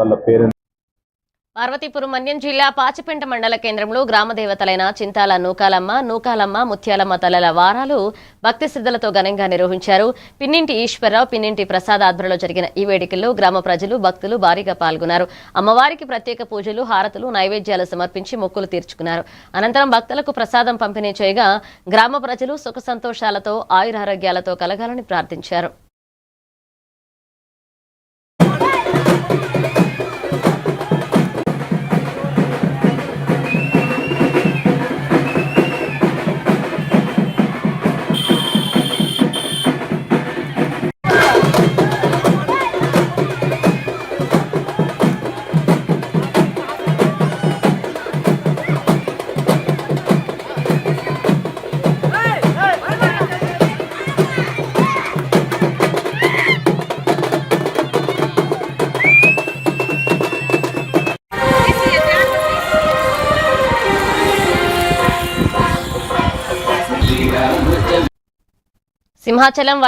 వాళ్ళ పేరెంట్స్. పార్వతీపురం మన్యం జిల్లా పాచిపెంట మండల కేంద్రంలో గ్రామ దేవతలైన చింతాల నూకాలమ్మ ముత్యాలమ్మ తలల వారాలు భక్తి సిద్ధులతో ఘనంగా నిర్వహించారు. పిన్నింటి ఈశ్వరరావు, పిన్నింటి ప్రసాద్ ఆధ్వర్యంలో జరిగిన ఈ వేడుకల్లో గ్రామ ప్రజలు, భక్తులు భారీగా పాల్గొన్నారు. అమ్మవారికి ప్రత్యేక పూజలు, హారతులు, నైవేద్యాలు సమర్పించి మొక్కులు తీర్చుకున్నారు. అనంతరం భక్తులకు ప్రసాదం పంపిణీ చేయగా గ్రామ ప్రజలు సుఖ సంతోషాలతో ఆయురారోగ్యాలతో కలగాలని ప్రార్థించారు. సింహాచలం